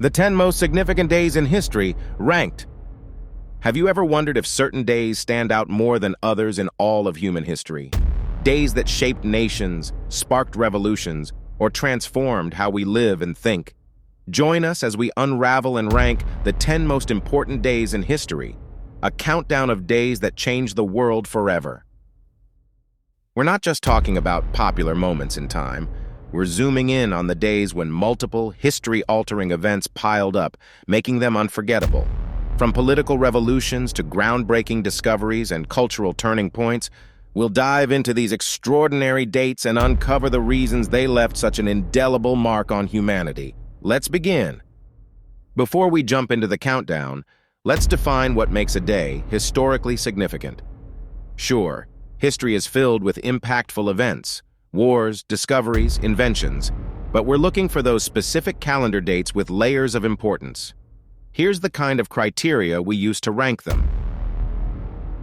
The 10 most significant days in history, ranked. Have you ever wondered if certain days stand out more than others in all of human history? Days that shaped nations, sparked revolutions, or transformed how we live and think. Join us as we unravel and rank the 10 most important days in history, a countdown of days that changed the world forever. We're not just talking about popular moments in time. We're zooming in on the days when multiple history-altering events piled up, making them unforgettable. From political revolutions to groundbreaking discoveries and cultural turning points, we'll dive into these extraordinary dates and uncover the reasons they left such an indelible mark on humanity. Let's begin. Before we jump into the countdown, let's define what makes a day historically significant. Sure, history is filled with impactful events, wars, discoveries, inventions, but we're looking for those specific calendar dates with layers of importance. Here's the kind of criteria we use to rank them.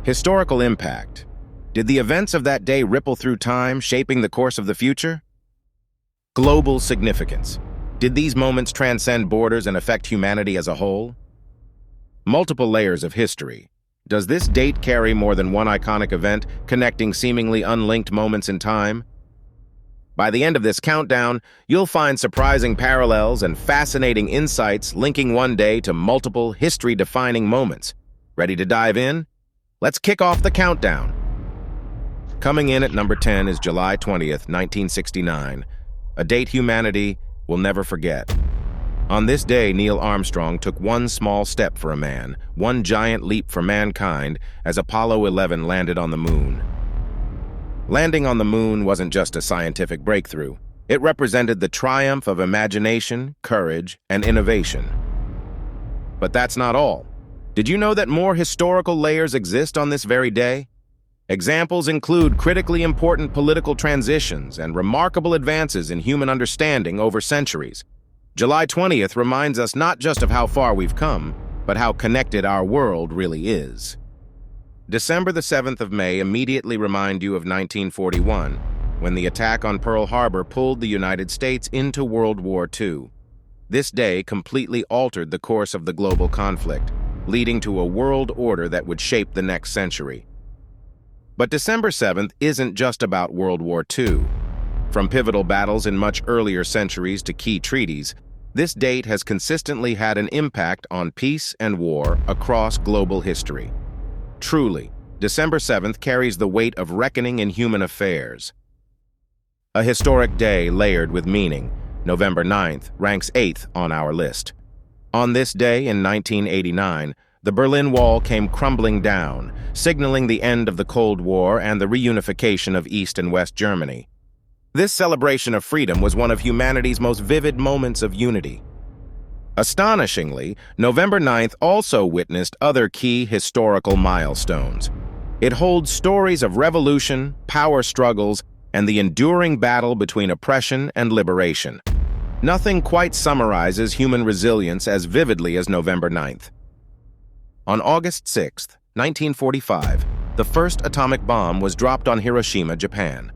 Historical impact. Did the events of that day ripple through time, shaping the course of the future? Global significance. Did these moments transcend borders and affect humanity as a whole? Multiple layers of history. Does this date carry more than one iconic event, connecting seemingly unlinked moments in time? By the end of this countdown, you'll find surprising parallels and fascinating insights linking one day to multiple history-defining moments. Ready to dive in? Let's kick off the countdown. Coming in at number 10 is July 20th, 1969, a date humanity will never forget. On this day, Neil Armstrong took one small step for a man, one giant leap for mankind, as Apollo 11 landed on the moon. Landing on the moon wasn't just a scientific breakthrough. It represented the triumph of imagination, courage, and innovation. But that's not all. Did you know that more historical layers exist on this very day? Examples include critically important political transitions and remarkable advances in human understanding over centuries. July 20th reminds us not just of how far we've come, but how connected our world really is. December the 7th of May immediately remind you of 1941, when the attack on Pearl Harbor pulled the United States into World War II. This day completely altered the course of the global conflict, leading to a world order that would shape the next century. But December 7th isn't just about World War II. From pivotal battles in much earlier centuries to key treaties, this date has consistently had an impact on peace and war across global history. Truly, December 7th carries the weight of reckoning in human affairs. A historic day layered with meaning, November 9th ranks 8th on our list. On this day in 1989, the Berlin Wall came crumbling down, signaling the end of the Cold War and the reunification of East and West Germany. This celebration of freedom was one of humanity's most vivid moments of unity. Astonishingly, November 9th also witnessed other key historical milestones. It holds stories of revolution, power struggles, and the enduring battle between oppression and liberation. Nothing quite summarizes human resilience as vividly as November 9th. On August 6th, 1945, the first atomic bomb was dropped on Hiroshima, Japan.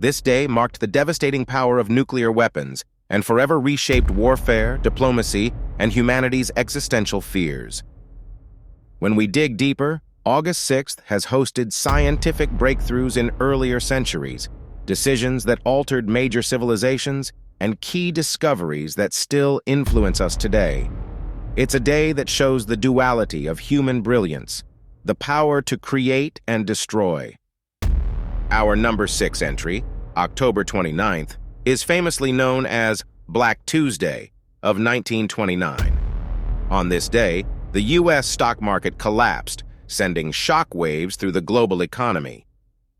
This day marked the devastating power of nuclear weapons and forever reshaped warfare, diplomacy, and humanity's existential fears. When we dig deeper, August 6th has hosted scientific breakthroughs in earlier centuries, decisions that altered major civilizations, and key discoveries that still influence us today. It's a day that shows the duality of human brilliance, the power to create and destroy. Our number 6 entry, October 29th, is famously known as Black Tuesday of 1929. On this day, the U.S. stock market collapsed, sending shockwaves through the global economy.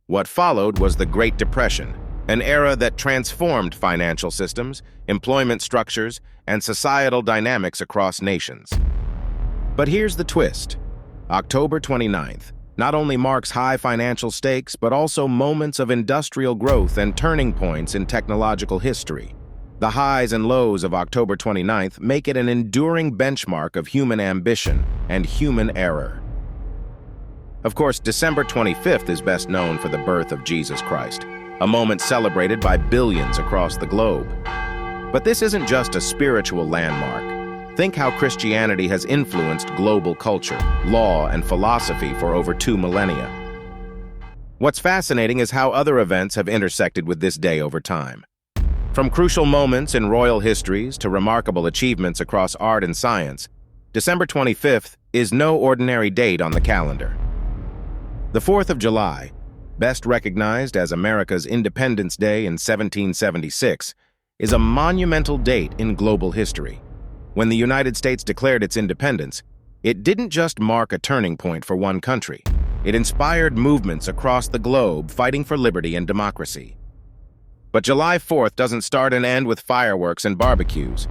What followed was the Great Depression, an era that transformed financial systems, employment structures, and societal dynamics across nations. But here's the twist. October 29th not only marks high financial stakes, but also moments of industrial growth and turning points in technological history. The highs and lows of October 29th make it an enduring benchmark of human ambition and human error. Of course, December 25th is best known for the birth of Jesus Christ, a moment celebrated by billions across the globe. But this isn't just a spiritual landmark. Think how Christianity has influenced global culture, law, and philosophy for over 2 millennia. What's fascinating is how other events have intersected with this day over time. From crucial moments in royal histories to remarkable achievements across art and science, December 25th is no ordinary date on the calendar. The 4th of July, best recognized as America's Independence Day in 1776, is a monumental date in global history. When the United States declared its independence, it didn't just mark a turning point for one country. It inspired movements across the globe fighting for liberty and democracy. But July 4th doesn't start and end with fireworks and barbecues.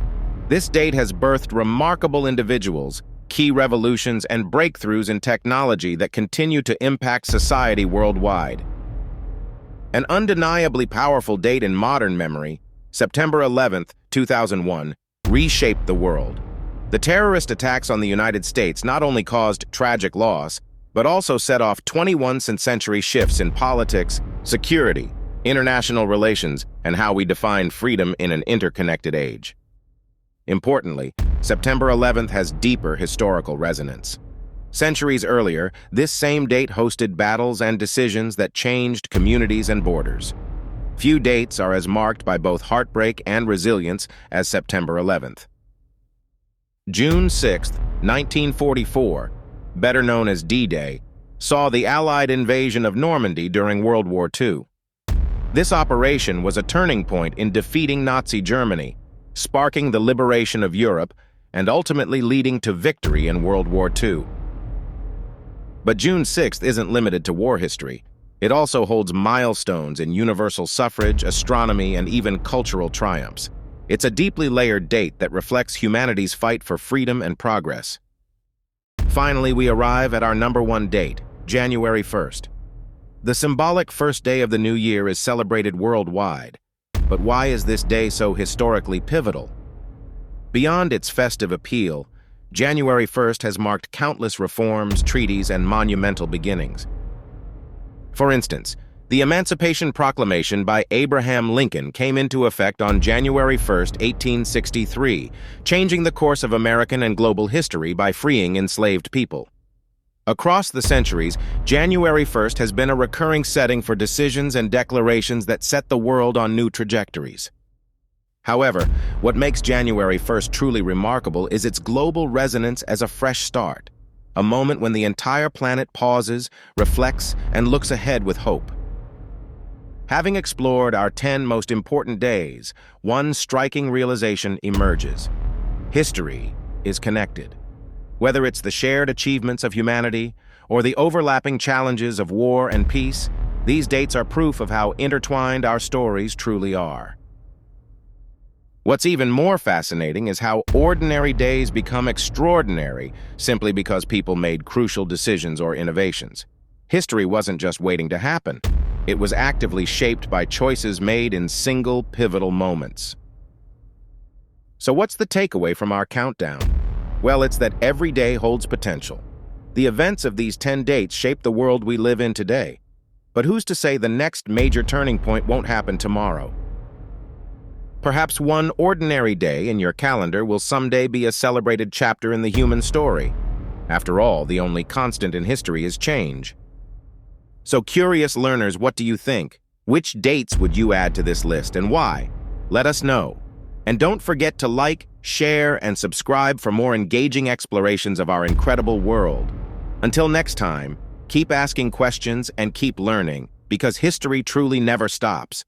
This date has birthed remarkable individuals, key revolutions, and breakthroughs in technology that continue to impact society worldwide. An undeniably powerful date in modern memory, September 11th, 2001, reshaped the world. The terrorist attacks on the United States not only caused tragic loss, but also set off 21st-century shifts in politics, security, international relations, and how we define freedom in an interconnected age. Importantly, September 11th has deeper historical resonance. Centuries earlier, this same date hosted battles and decisions that changed communities and borders. Few dates are as marked by both heartbreak and resilience as September 11th. June 6, 1944, better known as D-Day, saw the Allied invasion of Normandy during World War II. This operation was a turning point in defeating Nazi Germany, sparking the liberation of Europe and ultimately leading to victory in World War II. But June 6th isn't limited to war history. It also holds milestones in universal suffrage, astronomy, and even cultural triumphs. It's a deeply layered date that reflects humanity's fight for freedom and progress. Finally, we arrive at our number one date, January 1st. The symbolic first day of the new year is celebrated worldwide. But why is this day so historically pivotal? Beyond its festive appeal, January 1st has marked countless reforms, treaties, and monumental beginnings. For instance, the Emancipation Proclamation by Abraham Lincoln came into effect on January 1, 1863, changing the course of American and global history by freeing enslaved people. Across the centuries, January 1st has been a recurring setting for decisions and declarations that set the world on new trajectories. However, what makes January 1st truly remarkable is its global resonance as a fresh start, a moment when the entire planet pauses, reflects, and looks ahead with hope. Having explored our 10 most important days, one striking realization emerges. History is connected. Whether it's the shared achievements of humanity or the overlapping challenges of war and peace, these dates are proof of how intertwined our stories truly are. What's even more fascinating is how ordinary days become extraordinary simply because people made crucial decisions or innovations. History wasn't just waiting to happen. It was actively shaped by choices made in single, pivotal moments. So what's the takeaway from our countdown? Well, it's that every day holds potential. The events of these 10 dates shape the world we live in today. But who's to say the next major turning point won't happen tomorrow? Perhaps one ordinary day in your calendar will someday be a celebrated chapter in the human story. After all, the only constant in history is change. So curious learners, what do you think? Which dates would you add to this list and why? Let us know. And don't forget to like, share, and subscribe for more engaging explorations of our incredible world. Until next time, keep asking questions and keep learning, because history truly never stops.